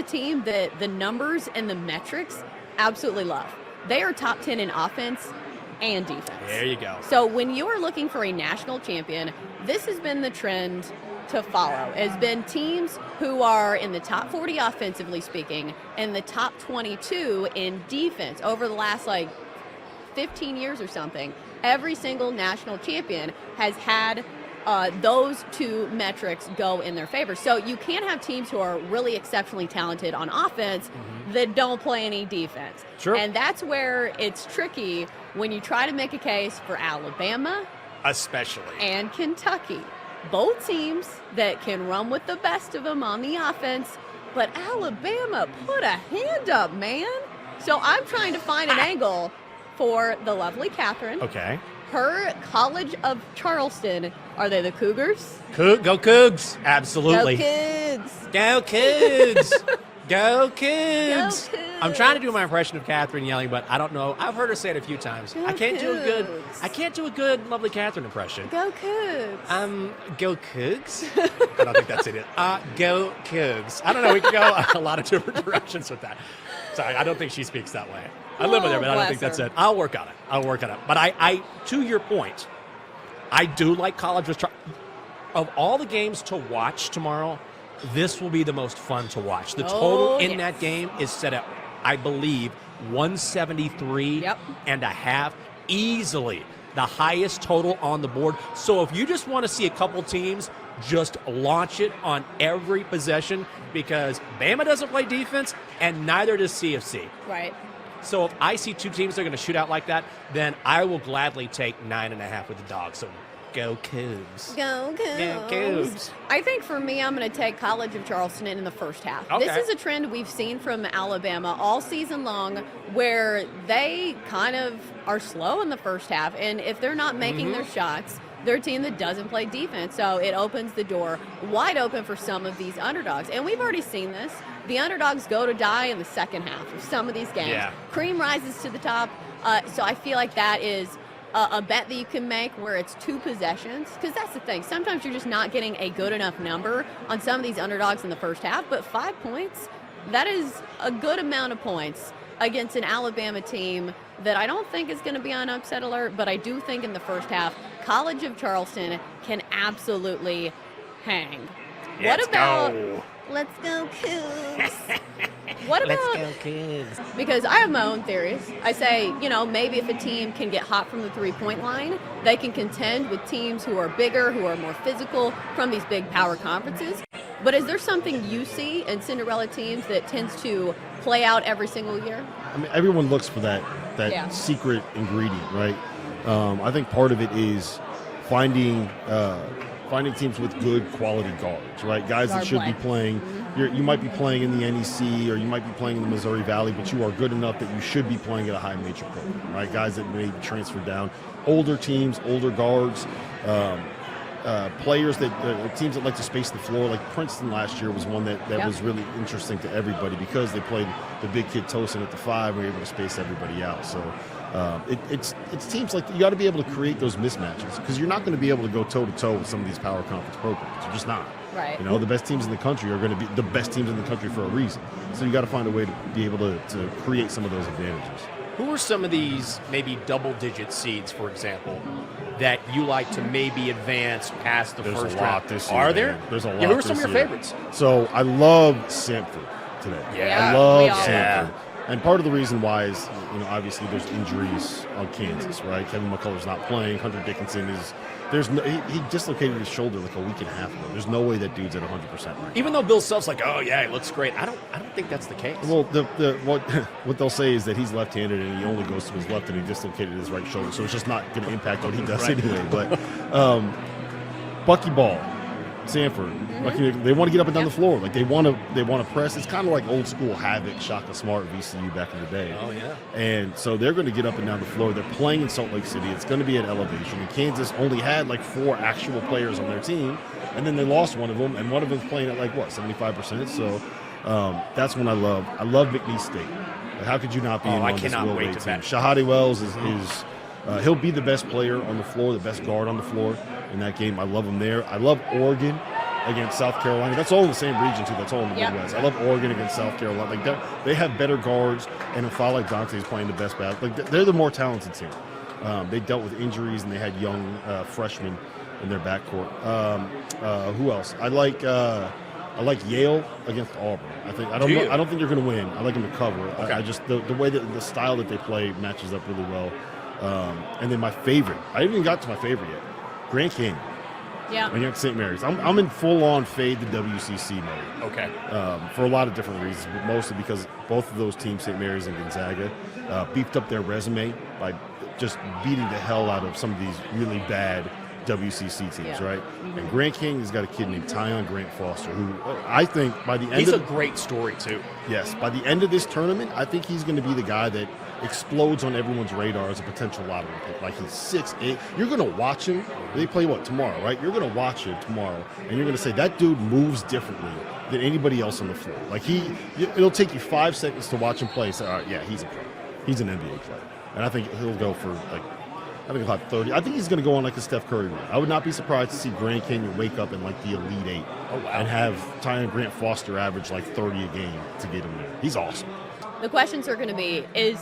a team that the numbers and the metrics absolutely love. They are top 10 in offense and defense. There you go. So when you are looking for a national champion, this has been the trend to follow. Has been teams who are in the top 40 offensively speaking and the top 22 in defense over the last 15 years or something. Every single national champion has had those two metrics go in their favor. So you can't have teams who are really exceptionally talented on offense that don't play any defense. Sure. And that's where it's tricky when you try to make a case for Alabama, especially, and Kentucky. Both teams that can run with the best of them on the offense, but Alabama put a hand up, man. So I'm trying to find an angle for the lovely Catherine. Okay. Her College of Charleston. Are they the Cougars? Go Cougs. Absolutely. Go Cougs. Go Cougs. Go Cougs. Go Cougs. I'm trying to do my impression of Catherine yelling, but I don't know. I've heard her say it a few times. Go I can't do Cougs. I can't do a good lovely Catherine impression. Go Cougs. Go Cougs? I don't think that's it. Go Cougs. I don't know. We could go a lot of different directions with that. Sorry, I don't think she speaks that way. I live with her, but I don't think that's it. I'll work on it. But I to your point, I do like college. Of all the games to watch tomorrow, this will be the most fun to watch. The total in that game is set at, I believe, 173 and a half. Easily the highest total on the board. So if you just want to see a couple teams just launch it on every possession, because Bama doesn't play defense and neither does CFC. Right. So if I see two teams that are going to shoot out like that, then I will gladly take 9.5 with the dog. So go Cougs. Go Cougs. Go Cougs. I think for me, I'm going to take College of Charleston in the first half. Okay. This is a trend we've seen from Alabama all season long, where they kind of are slow in the first half. And if they're not making their shots, they're a team that doesn't play defense. So it opens the door wide open for some of these underdogs. And we've already seen this. The underdogs go to die in the second half of some of these games. Yeah. Cream rises to the top. So I feel like that is a bet that you can make where it's two possessions. Because that's the thing. Sometimes you're just not getting a good enough number on some of these underdogs in the first half. But 5 points, that is a good amount of points against an Alabama team that I don't think is going to be on upset alert. But I do think in the first half, College of Charleston can absolutely hang. Let's go Cougs. What about, let's go Cougs. Because I have my own theories. I say, maybe if a team can get hot from the three-point line, they can contend with teams who are bigger, who are more physical from these big power conferences. But is there something you see in Cinderella teams that tends to play out every single year? I mean, everyone looks for that secret ingredient, right? I think part of it is finding teams with good quality guards, right? Guys that should be playing. You might be playing in the NEC or you might be playing in the Missouri Valley, but you are good enough that you should be playing at a high major program, right? Guys that may transfer down. Older teams, older guards, players that teams that like to space the floor. Like Princeton last year was one that was really interesting to everybody because they played the big kid Tosin at the 5 and were able to space everybody out. So it's teams like you got to be able to create those mismatches because you're not going to be able to go toe to toe with some of these power conference programs. You're just not. Right. The best teams in the country are going to be the best teams in the country for a reason. So you got to find a way to be able to create some of those advantages. Who are some of these maybe double-digit seeds, for example, that you like to maybe advance past the first round? This year, are there? There's a lot. Yeah, who are some of your favorites? So I love Samford today. Yeah, I love Samford. Yeah. And part of the reason why is, obviously there's injuries on Kansas, right? Kevin McCullough's not playing. Hunter Dickinson he dislocated his shoulder like a week and a half ago. There's no way that dude's at 100% right Even though Bill Self's like, oh yeah, he looks great. I don't think that's the case. Well, what they'll say is that he's left-handed and he only goes to his left and he dislocated his right shoulder, so it's just not going to impact what he does anyway. But Bucky Ball, Samford, they want to get up and down the floor. Like they want to press. It's kind of like old school Havoc, Shaka Smart, VCU back in the day. Oh yeah. And so they're going to get up and down the floor. They're playing in Salt Lake City. It's going to be at elevation. And Kansas only had like 4 actual players on their team, and then they lost one of them, and one of them's playing at 75%. So that's when I love McNeese State. Like, how could you not be in on this Will Wade team? Shahadi Wells is he'll be the best player on the floor, the best guard on the floor in that game. I love him there. I love Oregon. against South Carolina. That's all in the same region, too. That's all in the Yep. Midwest. I love Oregon against South Carolina. Like they have better guards, and a foul like Dante is playing the best basketball. Like they're the more talented team. They dealt with injuries, and they had young freshmen in their backcourt. Who else? I like Yale against Auburn. I don't think they're going to win. I like them to cover. Okay. I just the way that the style that they play matches up really well. And then my favorite. I haven't even got to my favorite yet. Grand Canyon. Yeah. Against St. Mary's. I'm in full-on fade the WCC mode. Okay. For a lot of different reasons, but mostly because both of those teams, St. Mary's and Gonzaga, beefed up their resume by just beating the hell out of some of these really bad WCC teams, right? Mm-hmm. And Grand Canyon's got a kid named Tyon Grant Foster, who I think by the end He's a great story, too. Yes, by the end of this tournament, I think he's going to be the guy that explodes on everyone's radar as a potential lottery pick. Like he's 6'8". You're going to watch him. They play tomorrow, right? You're going to watch him tomorrow, and you're going to say that dude moves differently than anybody else on the floor. Like it'll take you 5 seconds to watch him play. And say, all right, yeah, he's a pro. He's an NBA player, and I think he'll go for I think he'll have 30. I think he's going to go on like a Steph Curry run. I would not be surprised to see Grand Canyon wake up in like the Elite Eight and have Tyon Grant Foster average like 30 a game to get him there. He's awesome. The questions are going to be, is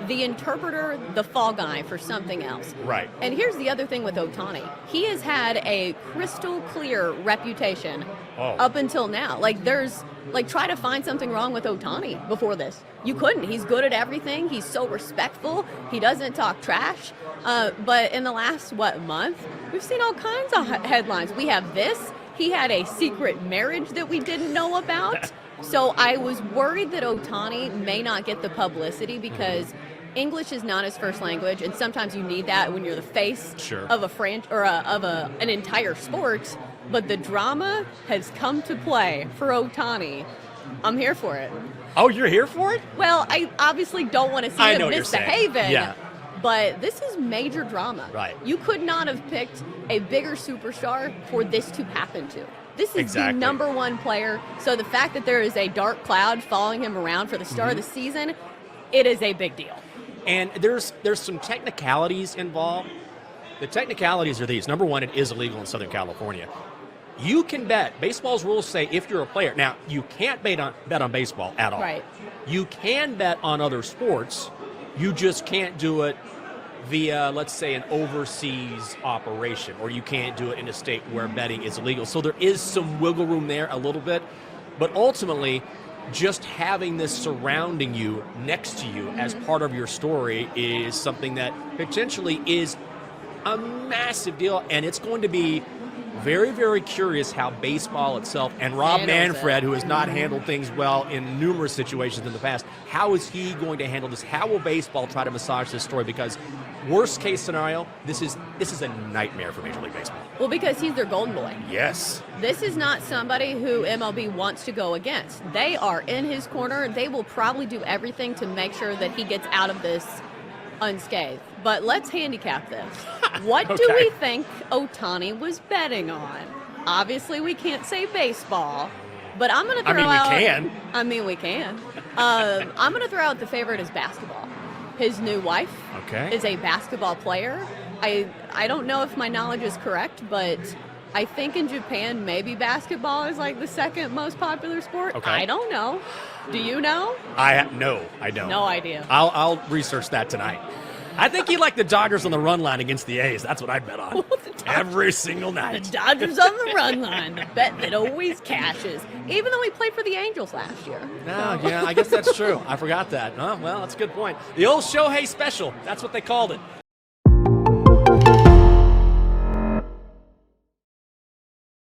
the interpreter the fall guy for something else? Right. And here's the other thing with Ohtani. He has had a crystal clear reputation up until now. Try to find something wrong with Ohtani before this. You couldn't. He's good at everything. He's so respectful. He doesn't talk trash. But in the last, month, we've seen all kinds of headlines. We have this. He had a secret marriage that we didn't know about. So I was worried that Ohtani may not get the publicity because English is not his first language, and sometimes you need that when you're the face of an entire sport. But the drama has come to play for Ohtani. I'm here for it. Oh, you're here for it? Well, I obviously don't want to see him misbehaving. Yeah. But this is major drama. Right. You could not have picked a bigger superstar for this to happen to. This is the number one player. So the fact that there is a dark cloud following him around for the start of the season, it is a big deal. And there's some technicalities involved. The technicalities are these. Number one, it is illegal in Southern California. You can bet. Baseball's rules say if you're a player. Now, you can't bet on baseball at all. Right. You can bet on other sports. You just can't do it via, let's say, an overseas operation, or you can't do it in a state where betting is illegal. So there is some wiggle room there a little bit. But ultimately, just having this surrounding you, next to you, as part of your story is something that potentially is a massive deal, and it's going to be very, very curious how baseball itself and Rob Manfred, who has not handled things well in numerous situations in the past, how is he going to handle this? How will baseball try to massage this story? Because worst case scenario, this is a nightmare for Major League Baseball. Well, because he's their golden boy. Yes. This is not somebody who MLB wants to go against. They are in his corner. They will probably do everything to make sure that he gets out of this unscathed. But let's handicap this. What do we think Ohtani was betting on? Obviously, we can't say baseball, but I'm going to throw out... we can. We can. I'm going to throw out the favorite is basketball. His new wife is a basketball player. I don't know if my knowledge is correct, but I think in Japan, maybe basketball is like the second most popular sport. Okay. I don't know. Do you know? No, I don't. No idea. I'll research that tonight. I think he liked the Dodgers on the run line against the A's. That's what I'd bet on. Every single night. The Dodgers on the run line. The bet that always cashes. Even though he played for the Angels last year. No, yeah, I guess that's true. I forgot that. Oh, well, that's a good point. The old Shohei special. That's what they called it.